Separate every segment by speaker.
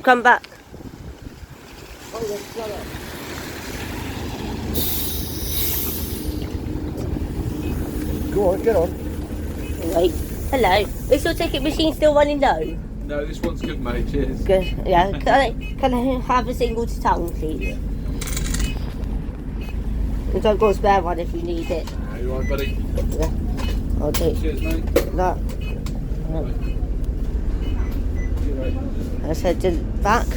Speaker 1: Come back.
Speaker 2: Go on, get on.
Speaker 1: Wait. Hello. Is your ticket machine still running low?
Speaker 3: No, this one's good, mate. Cheers.
Speaker 1: Good. Yeah. Can I have a single to tongue, please?
Speaker 3: Yeah.
Speaker 1: And don't go spare one if you need it.
Speaker 3: You alright, buddy?
Speaker 1: Yeah. I'll do it.
Speaker 3: Cheers, mate.
Speaker 1: That. Let's head to the back.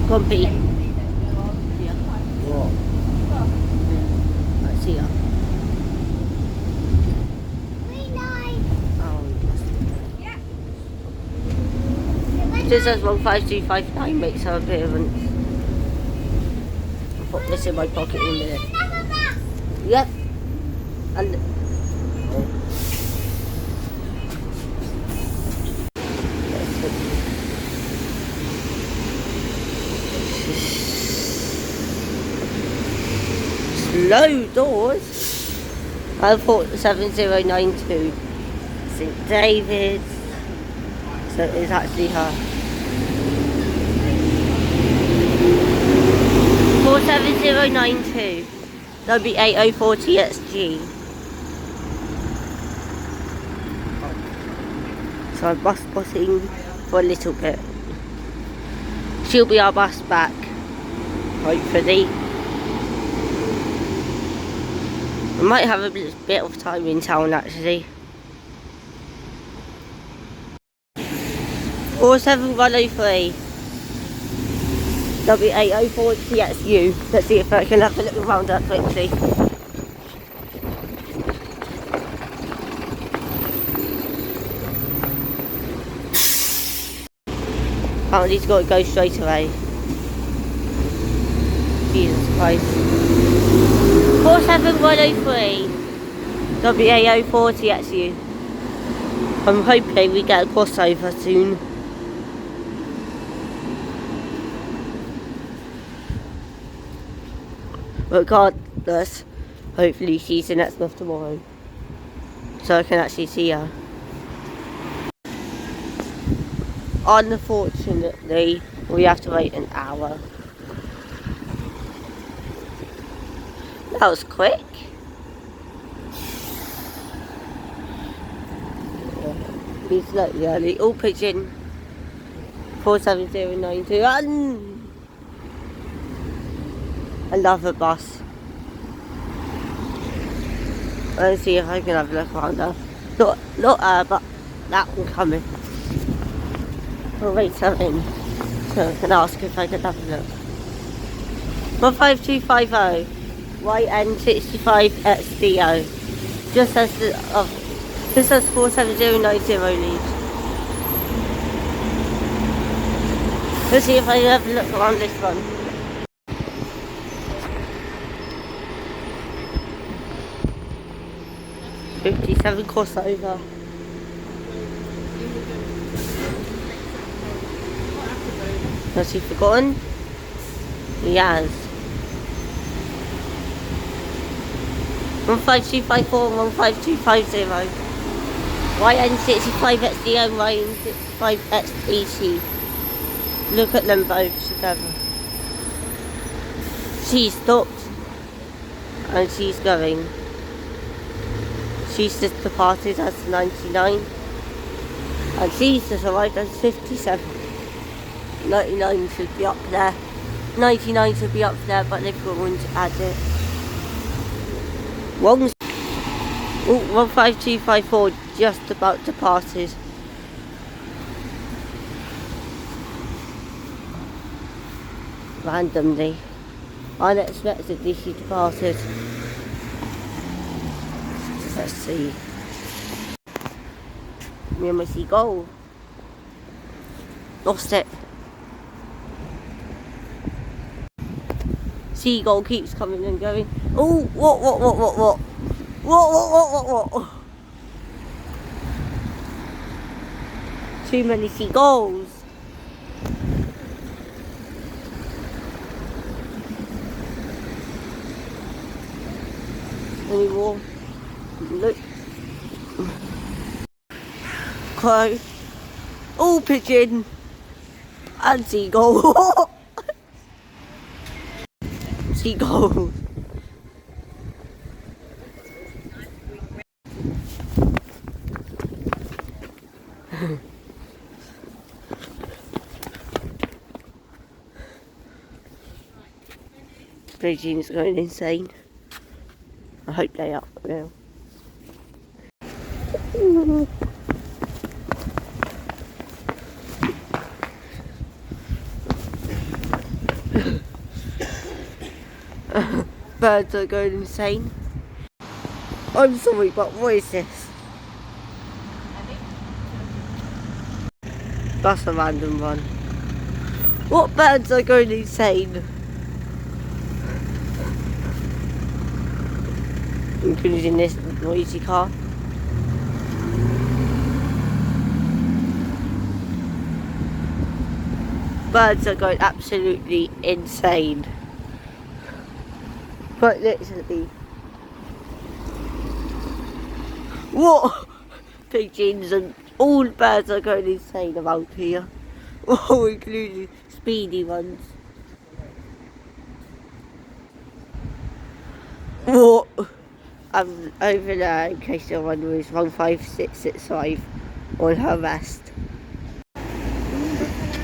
Speaker 1: Grumpy. Yeah. Let's see ya. This says 15259 makes her appearance. I'll put this in my pocket in a minute. Yep. And low doors. I thought 7092. St David's. So it's actually her. 47092. That'll be 8040 XG. So I'm bus spotting for a little bit. She'll be our bus back, hopefully. I might have a bit of time in town actually. 47103. That'll be 804 TXU. Let's see if I can have a look around that quickly. Apparently he's got to go straight away. Jesus Christ. 47103. That'll be 804 TXU. I'm hoping we get a crossover soon. Regardless, hopefully she's in Exmouth tomorrow, so I can actually see her. Unfortunately, we have to wait an hour. That was quick. Be slightly early. All pigeon. 47092. Another bus. Let's see if I can have a look around her. Not her, but that one coming. I'll wait her in, so I can ask if I can have a look. 15250 YN65XDO. Just as the just as 47090 leaves. Let's see if I can have a look around this one. '57 crossover. Has he forgotten? He has. 15254 15250. YN65XDO, YN65XEC. Look at them both together. She stopped and she's going. She's just departed as 99 and she's just arrived as 57. 99 should be up there. 99 should be up there, but they've got one to add it. Wrong. Oh, 15254 just about departed. Randomly. Unexpectedly she departed. Let's see. Me and my seagull. Lost it. Seagull keeps coming and going. Oh, what? What? Too many seagulls. Any more? Look. Crow. Oh, pigeon. And seagull. Seagull. Pigeon's going insane. I hope they are will. Birds are going insane. I'm sorry, but what is this? That's a random one. What birds are going insane? Including this noisy car. Birds are going absolutely insane. Quite literally. What? Pigeons and all birds are going insane about here. Oh, including speedy ones. What? Over there, in case you're wondering, is 15665 on her vest.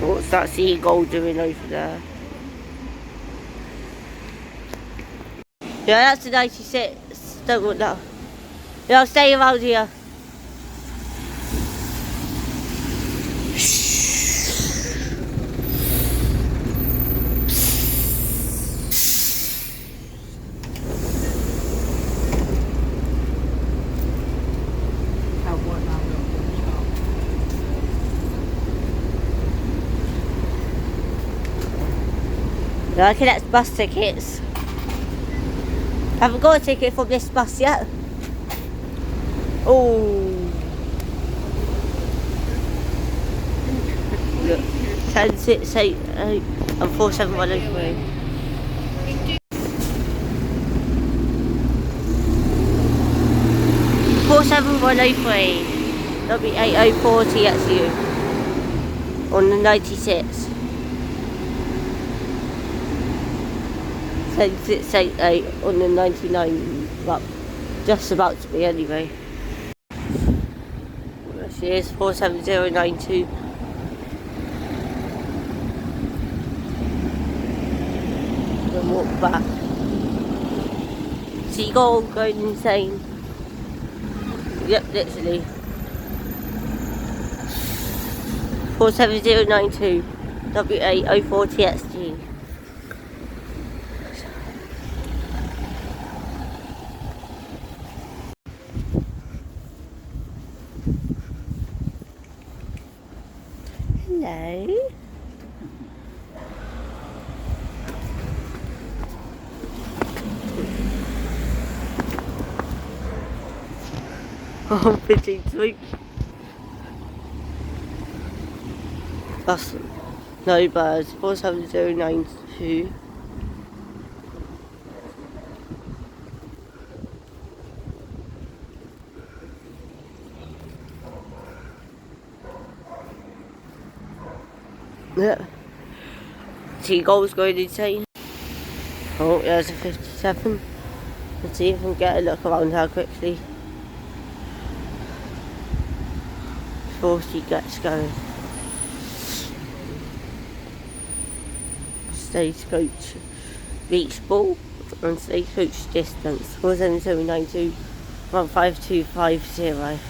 Speaker 1: What's that seagull doing over there? Yeah, that's the 96. Don't want that. Yeah, I'll stay around here. Yeah, I collect bus tickets. Haven't got a ticket for this bus yet. Oh. Look. 10, 6, 8, 8 and 4, 7, 1, 3. That'll be 8040 XU on the 96. 10688 on the 99. Well, just about to be anyway. There she is, 47092. Then walk back. Seagull going insane. Yep, literally. 47092 W8040XG. Hello. Oh, 15 sweet. That's no birds. 47092. Yeah. Seagull's going insane. Oh, there's a 57. Let's see if we can get a look around her quickly before she gets going. Stagecoach reach ball and stagecoach distance 47092 15250.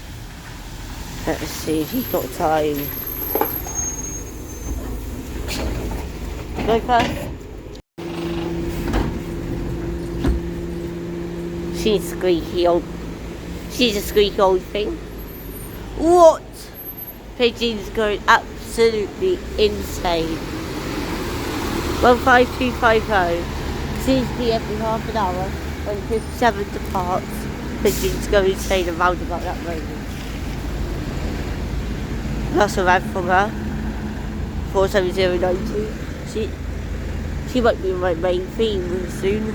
Speaker 1: Let's see if he's got time. Go first. She's a squeaky old thing. What? Pigeon's going absolutely insane. 15250. Seems to be every half an hour when 57 departs. Pigeons go insane around about that moment. That's a rad from her. 47092. She might be my main theme soon.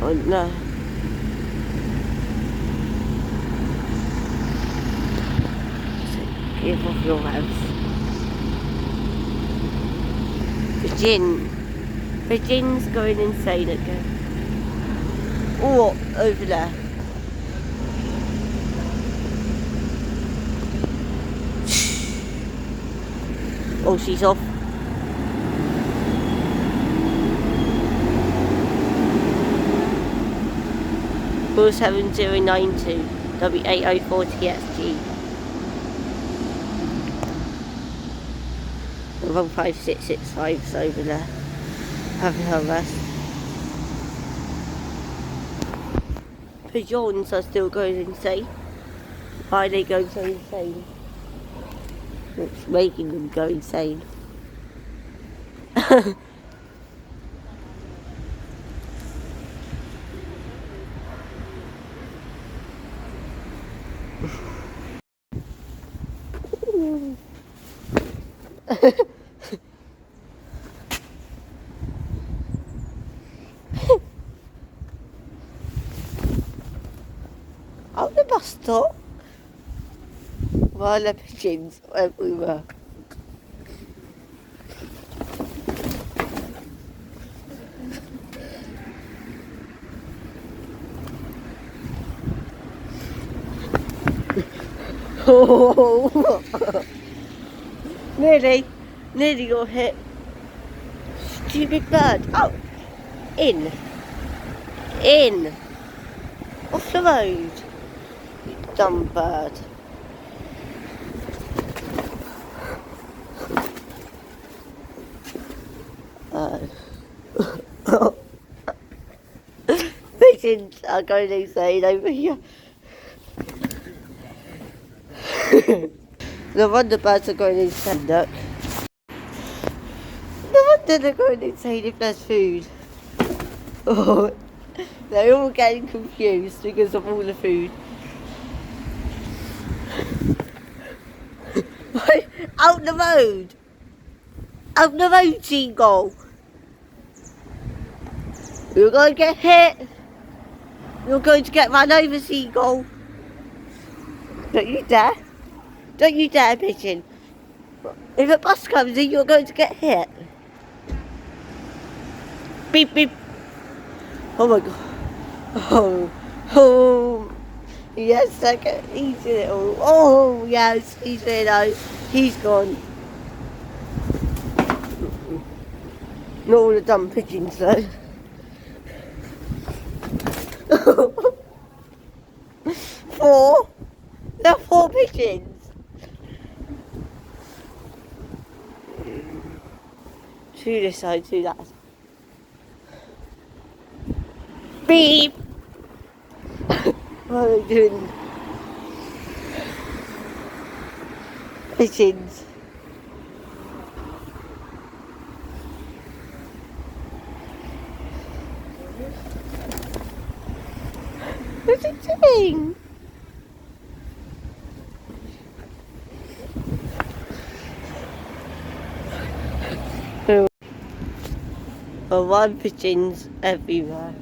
Speaker 1: Oh no. So, give off your house. Virgin's going insane again. Oh, over there. Oh, she's off. Four 7092 W8040XG. 15665 is over there, having her rest. Pigeons are still going insane. Why are they going so insane? What's making them go insane? Out the bus stop. While the pigeons everywhere. Oh, nearly got hit. Stupid bird. Oh, in, off the road. You dumb bird. Pigeons are going insane over here. No wonder birds are going insane, look. No wonder they're going insane if there's food. Oh, they're all getting confused because of all the food. Out the road! Out the road, seagull! You're going to get hit! You're going to get run over, seagull! Don't you dare! Don't you dare, pigeon! If a bus comes in, you're going to get hit! Beep beep! Oh my god! Oh! Yes, he's in it all. Oh, yes, he's in it. He's gone. Not all the dumb pigeons, though. 4? There are 4 pigeons. 2 this side, 2 that side. Beep! What are they doing? Pigeons. What's it doing? Oh, one pigeons everywhere.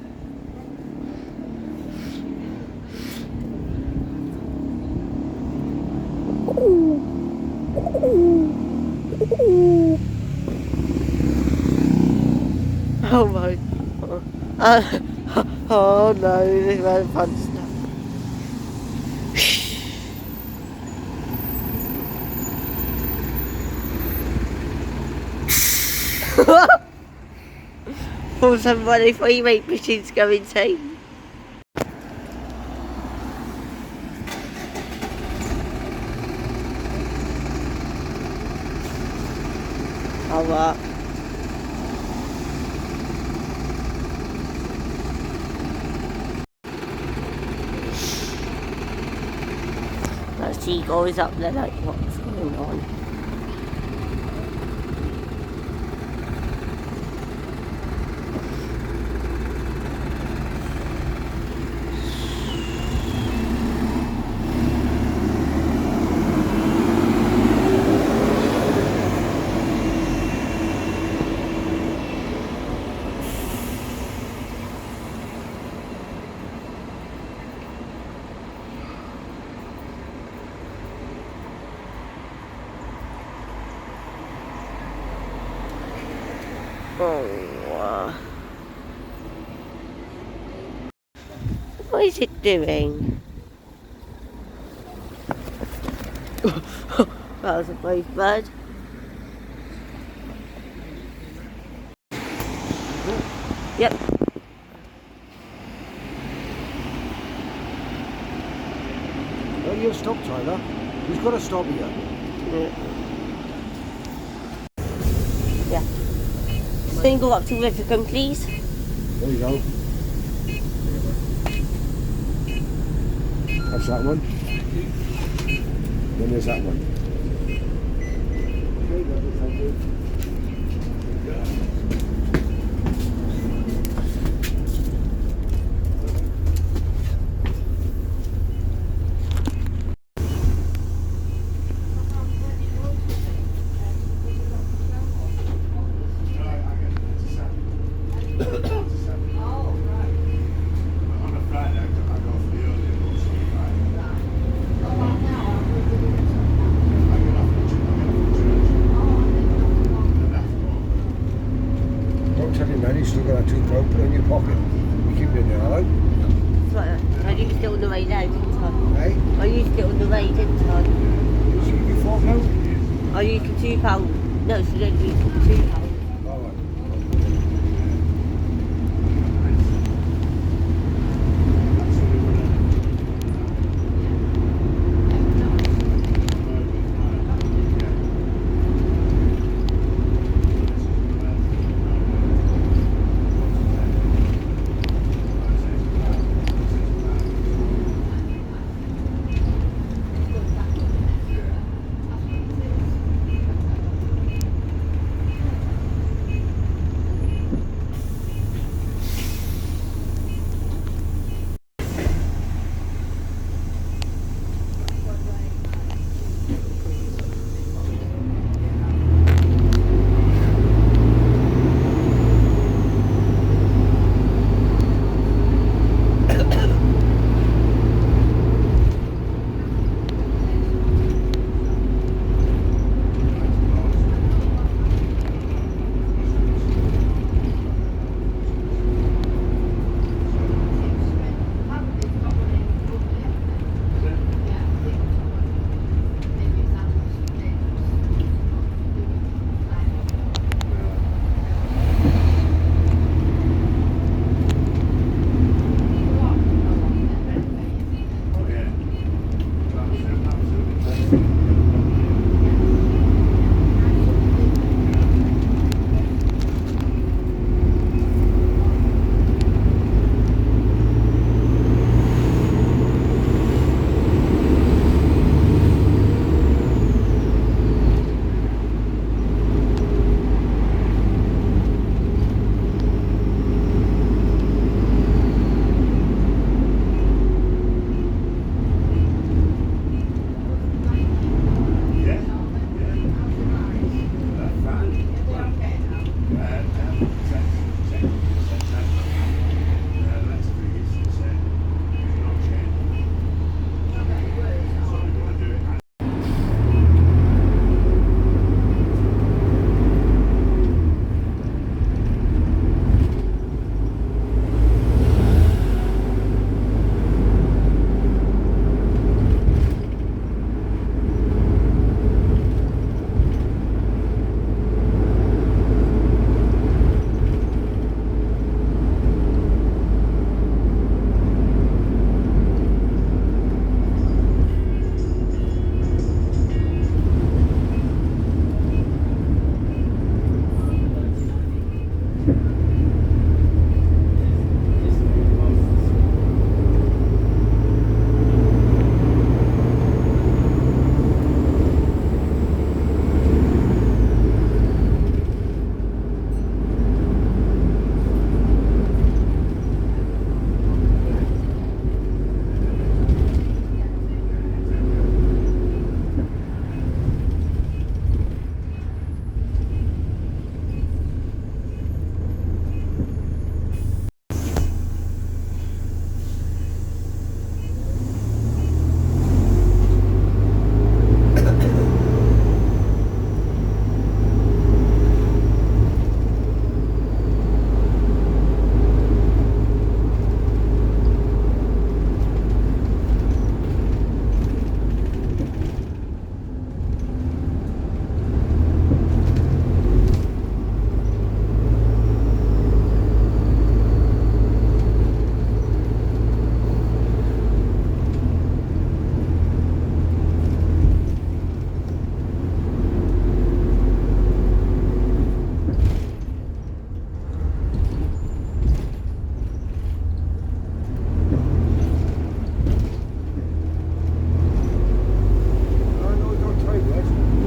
Speaker 1: Oh my god. Oh no, this is very fun stuff. For some money for you make pigeons go insane. Oh what? That seagull is up there like what's going on? Oh, what is it doing? That was a brave bird. Yep.
Speaker 2: Well, you'll stop, Tyler. He's got to stop here.
Speaker 1: Yeah. Single up to Rivicum, please.
Speaker 2: There you go. That's that one. Then there's that one. Okay, lovely, thank you. pocket. You keep it in there, alright?
Speaker 1: I used it on the way down, didn't I?
Speaker 2: Hey?
Speaker 1: I used it on the way, didn't I?
Speaker 2: You see me £4?
Speaker 1: I used the £2. No, she didn't use the £2.
Speaker 2: Alright.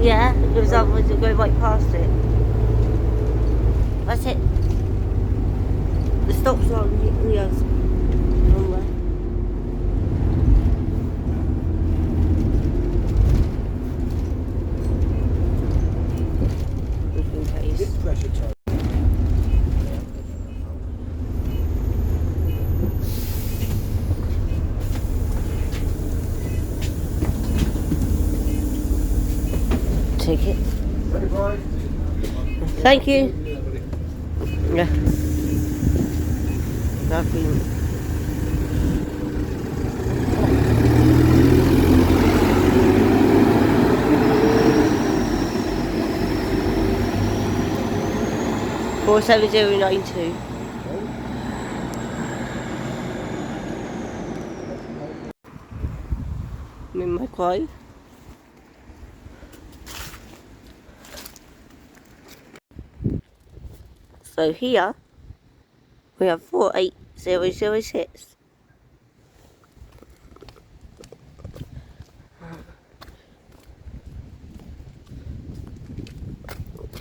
Speaker 1: Yeah, because otherwise it'll go right past it. That's it. The stops are on the wrong way. Just in case.
Speaker 2: Hip pressure time.
Speaker 1: Take it.
Speaker 2: Ready, boy?
Speaker 1: Thank you. Yeah. Nothing. Four 7092. I'm in my quote. So here we have 48006.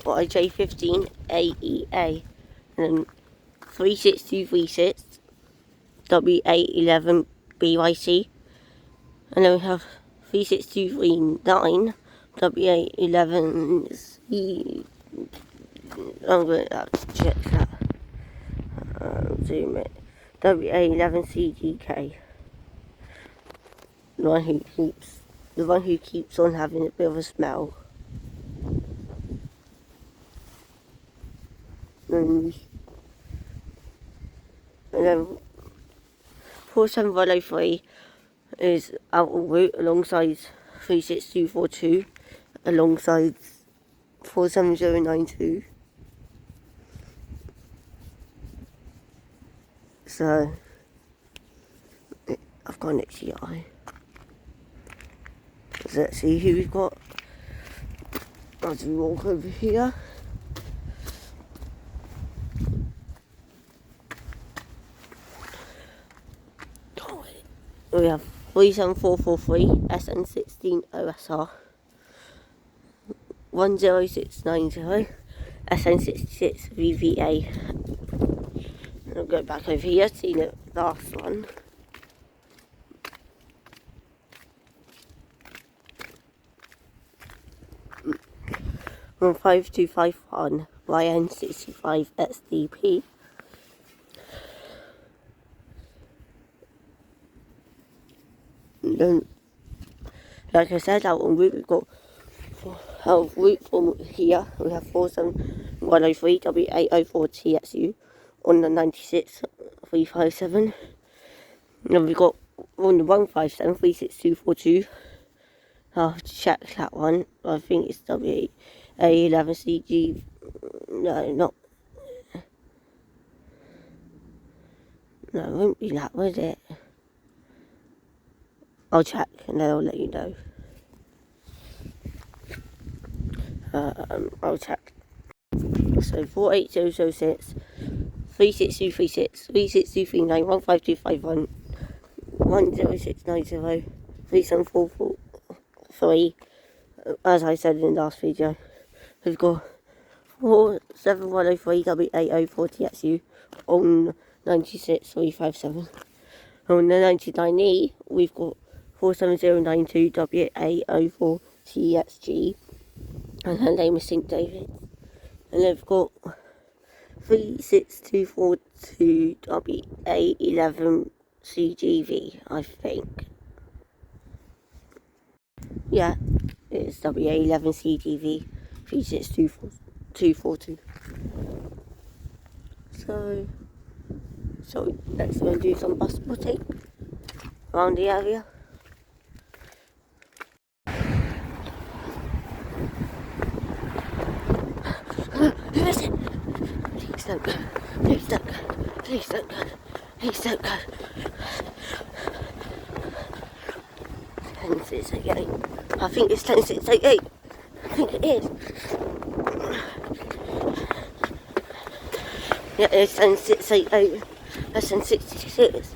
Speaker 1: YJ15 AEA, and then 36236 W811 BYC, and then we have 36239 W811 C. I'm going to have to check that. Zoom it. W811 CGK. The one who keeps on having a bit of a smell. And then 47103 is out en route alongside 36242, alongside 47092. So I've got an XEI. So let's see who we've got as we walk over here. We have 37443 SN16 OSR, 10690 SN66 VVA. I'll go back over here, see the last one. From 5251 YN65 SDP. And then, like I said, out on route we've got our route from here. We have 47103 W804 TSU on the 96 357. And then we've got on the 157 36242. I'll have to check that one. I think it's W811CG. No, not. No, it won't be that, would it? I'll check and then I'll let you know. I'll check. So 48006, 36236, 36239, 15251, 10690, 3743. As I said in the last video, we've got 47103 W804 TSU on 96 357. On the 99E, we've got 47092 W804 TXG, and her name is St. David. And they've got 36242 W811 CGV, I think. Yeah, it's W811 CGV 36242. So next we're going to do some bus spotting around the area. Who is it? Please don't go. Please don't go. Please don't go. Please don't go. 10688. I think it's 10688. I think it is. Yeah, it's 10688. SN66.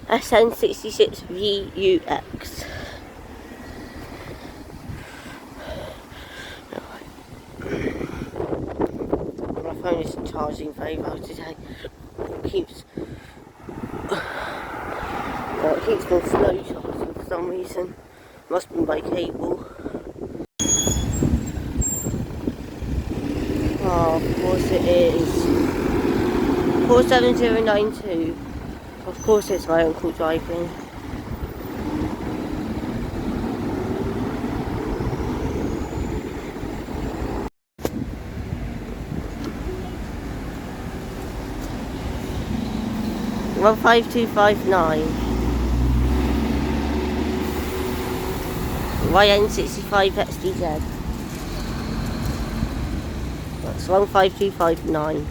Speaker 1: SN66 VUX. My phone isn't charging very well today. It keeps on slow charging for some reason. Must be my cable. Oh, of course it is. 47092. Of course it's my uncle driving. 15259. YN65 XDZ. That's 15259.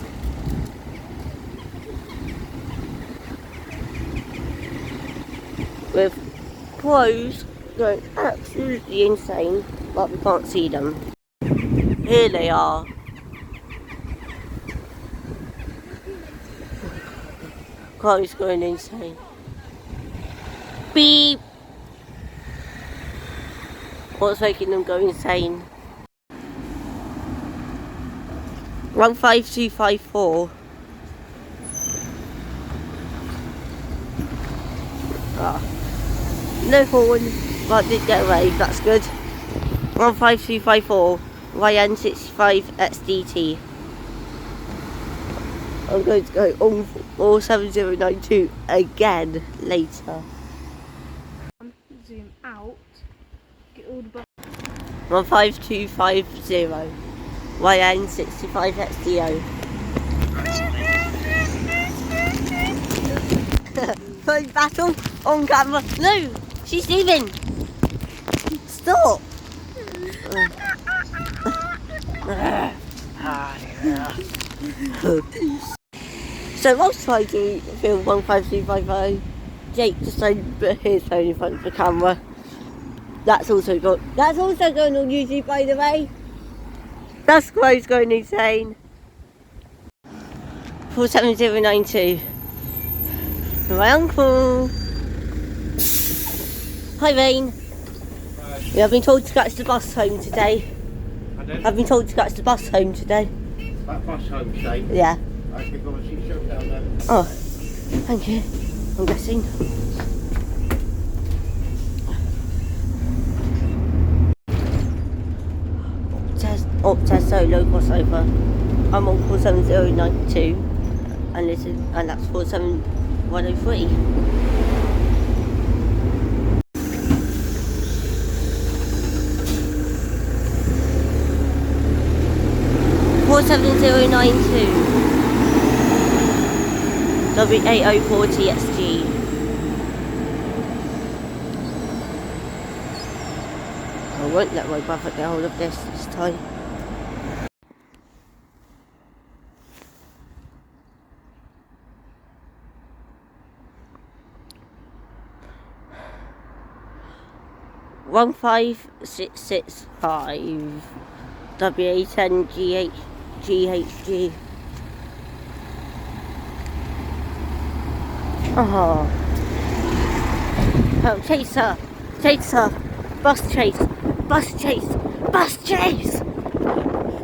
Speaker 1: With crows going absolutely insane, but we can't see them. Here they are. Crows going insane. Beep! What's making them go insane? 15254. Ah. No horn, but did get away, that's good. 15254, YN65 XDT. I'm going to go on 47092 again later.
Speaker 4: Zoom out, get all the buttons.
Speaker 1: 15250, YN65 XDO. Phone battle on camera. No, she's leaving. Stop. So whilst I do film 15250, Jake just put his phone in front of the camera. That's also going on YouTube, by the way. That's Crows going insane. 47092. My uncle. Hi, Vane.
Speaker 3: Right.
Speaker 1: Yeah, I've been told to catch the bus home today.
Speaker 3: Pardon?
Speaker 1: I've been told to catch the bus home today.
Speaker 2: That bus home, Shane.
Speaker 1: Yeah.
Speaker 2: I can go and see you down there.
Speaker 1: Oh, thank you. I'm guessing. Optest solo crossover. I'm on 47092, and that's 47103. W8040XG. I won't let my brother get hold of this time. One 5665 WA10 GHG. Oh, chaser, bus chase,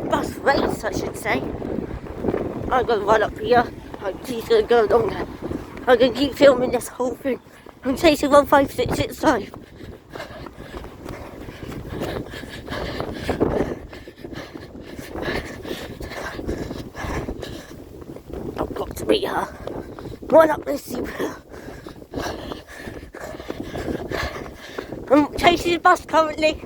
Speaker 1: bus race, I should say. I'm going to run up here. She's going to go along there. I'm going to keep filming this whole thing. I'm chasing 15665. I've got to meet her. Run up this super. I'm chasing the bus currently.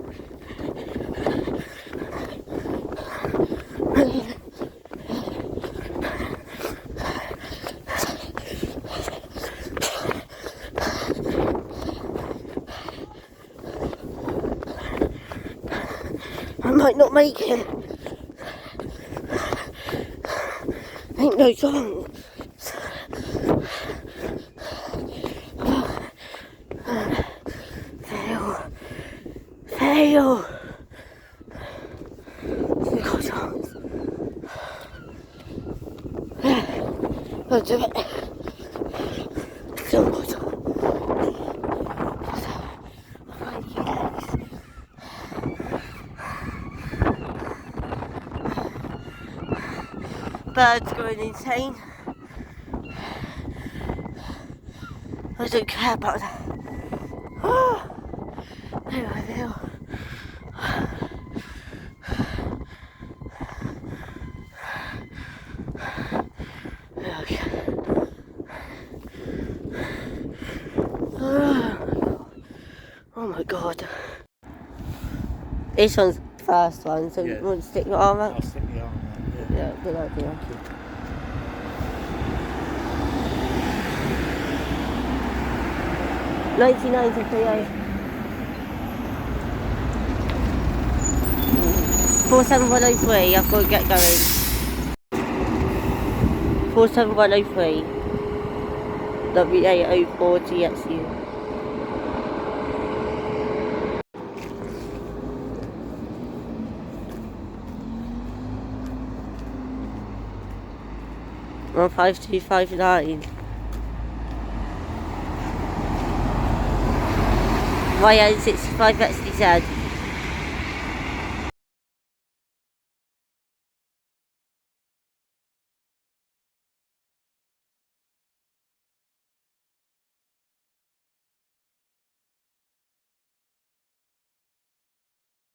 Speaker 1: I might not make it. Ain't no chance. Fail. No chance. I'll do it. Still no chance. Birds going insane. I don't care about that. Oh, there I feel. Okay. Oh my god. This one's the first one, so you want to stick your arm out?
Speaker 2: I'll stick the arm out,
Speaker 1: Yeah, good idea. 99 to PO. 47103, I've got to get going. 47103. W804 TXU. One 5259. YN65 XDZ.